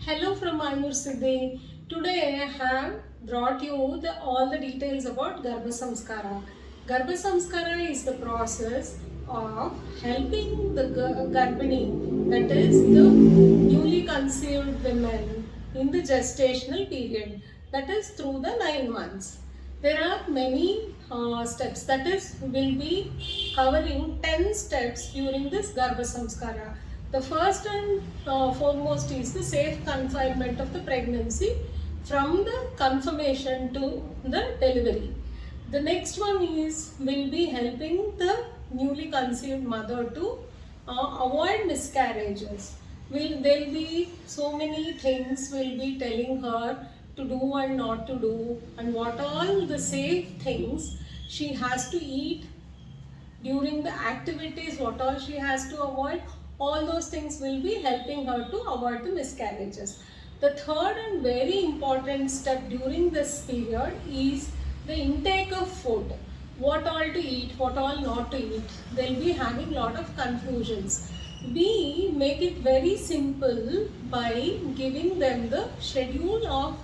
Hello from Ayur Siddhi. Today I have brought you all the details about Garbha Samskara. Garbha Samskara is the process of helping the Garbhini, that is the newly conceived women in the gestational period, that is through the 9 months. There are many steps, that is will be covering 10 steps during this Garbha Samskara. The first and foremost is the safe confinement of the pregnancy from the confirmation to the delivery. The next one is will be helping the newly conceived mother to avoid miscarriages. There'll be so many things will be telling her to do and not to do, and what all the safe things she has to eat during the activities, what all she has to avoid, all those things will be helping her to avoid the miscarriages. The third and very important step during this period is the intake of food. What all to eat, what all not to eat. They'll be having lot of confusions. We make it very simple by giving them the schedule of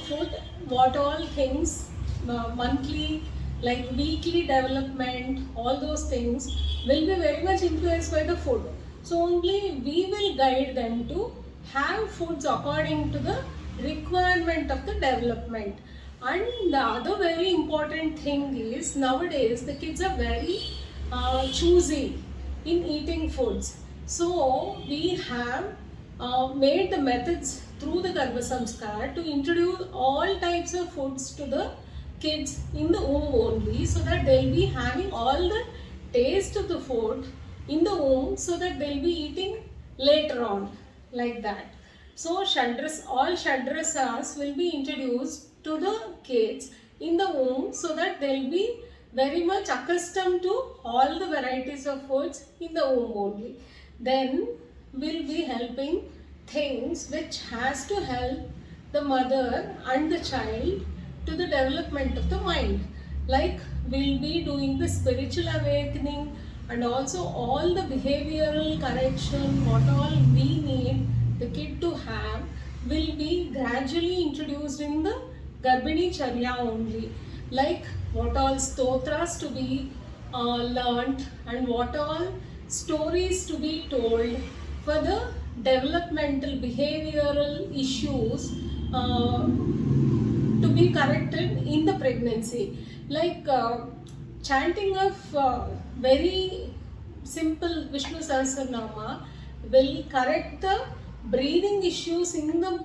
food, what all things, monthly, like weekly development, all those things will be very much influenced by the food. So only we will guide them to have foods according to the requirement of the development. And the other very important thing is nowadays the kids are very choosy in eating foods. So we have made the methods through the Garbha Samskar to introduce all types of foods to the kids in the womb only, so that they'll be having all the taste of the food in the womb, so that they'll be eating later on, like that. So all Shadrasas will be introduced to the kids in the womb, so that they'll be very much accustomed to all the varieties of foods in the womb only. Then we'll be helping things which has to help the mother and the child to the development of the mind. Like we'll be doing the spiritual awakening, and also all the behavioral correction, what all we need the kid to have will be gradually introduced in the Garbhini Charya only. Like what all stotras to be learnt, and what all stories to be told for the developmental behavioral issues to be corrected in the pregnancy. Like chanting of very simple Vishnu Sahasranama will correct the breathing issues in the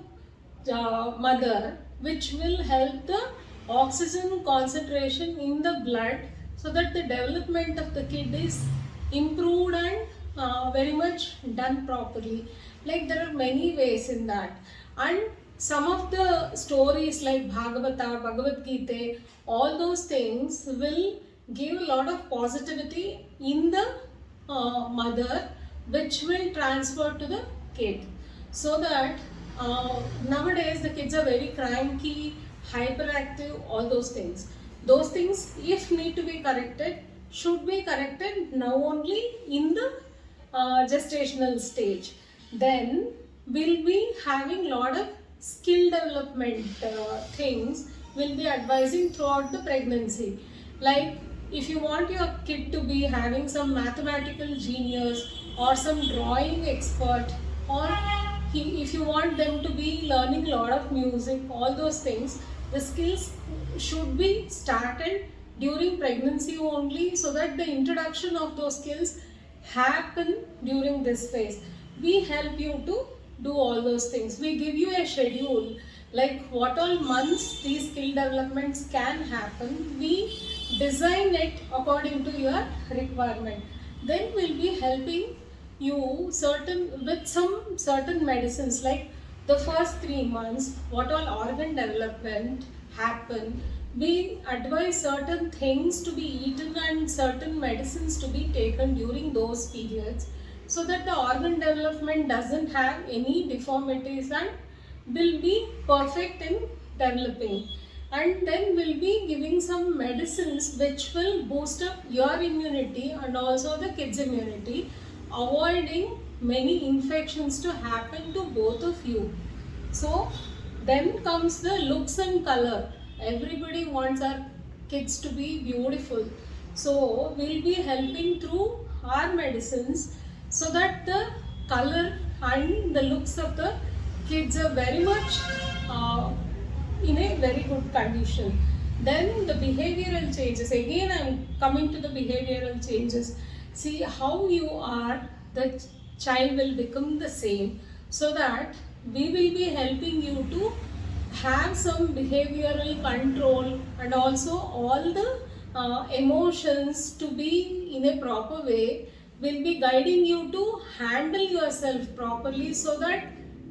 mother, which will help the oxygen concentration in the blood, so that the development of the kid is improved and very much done properly. Like there are many ways in that. And some of the stories like Bhagavata, Bhagavad Gita, all those things will give a lot of positivity in the mother, which will transfer to the kid. So that nowadays the kids are very cranky, hyperactive, all those things. Those things, if need to be corrected, should be corrected now only in the gestational stage. Then we'll be having lot of skill development things will be advising throughout the pregnancy. Like if you want your kid to be having some mathematical genius or some drawing expert, or if you want them to be learning a lot of music, all those things, the skills should be started during pregnancy only, so that the introduction of those skills happen during this phase. We help you to do all those things. We give you a schedule, like what all months these skill developments can happen. We design it according to your requirement. Then we'll be helping you with some certain medicines, like the first 3 months, what all organ development happen. We advise certain things to be eaten and certain medicines to be taken during those periods, so that the organ development doesn't have any deformities and will be perfect in developing. And then we'll be giving some medicines which will boost up your immunity and also the kids' immunity, avoiding many infections to happen to both of you. So then comes the looks and color. Everybody wants our kids to be beautiful. So we'll be helping through our medicines so that the color and the looks of the kids are very much uh, in a very good condition. Then the behavioral changes. Again, I'm coming to the behavioral changes. See how you are, the child will become the same, so that we will be helping you to have some behavioral control, and also all the emotions to be in a proper way, will be guiding you to handle yourself properly, so that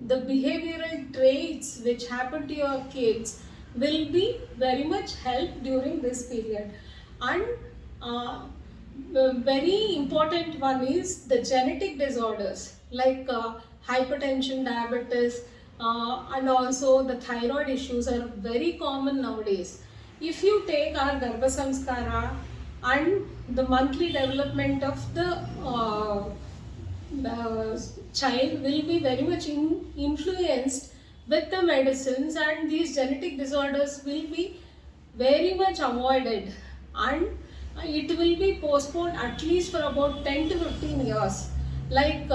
the behavioral traits which happen to your kids will be very much helped during this period. And the very important one is the genetic disorders like hypertension, diabetes, and also the thyroid issues are very common nowadays. If you take our Garbha Samskara and the monthly development of the child will be very much influenced with the medicines, and these genetic disorders will be very much avoided, and it will be postponed at least for about 10 to 15 years. Like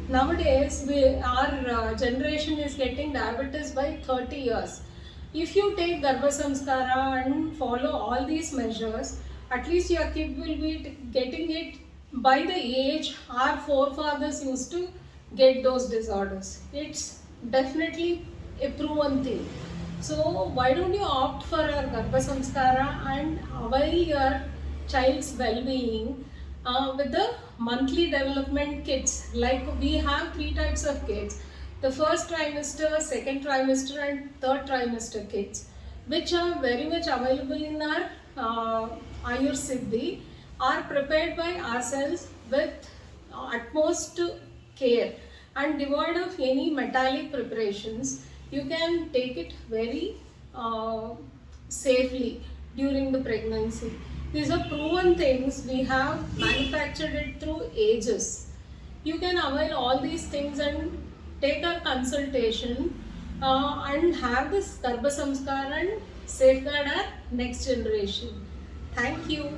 nowadays our generation is getting diabetes by 30 years. If you take Garbha Samskara and follow all these measures, at least your kid will be getting it by the age our forefathers used to get those disorders. It's definitely a proven thing. So why don't you opt for our Garbha Samskara and avail your child's well-being with the monthly development kits. Like we have three types of kits: the first trimester, second trimester, and third trimester kits, which are very much available in our Ayur Siddhi, are prepared by ourselves with utmost care and devoid of any metallic preparations. You can take it very safely during the pregnancy. These are proven things. We have manufactured it through ages. You can avail all these things and take our consultation and have this Garbha Samskar and safeguard our next generation. Thank you.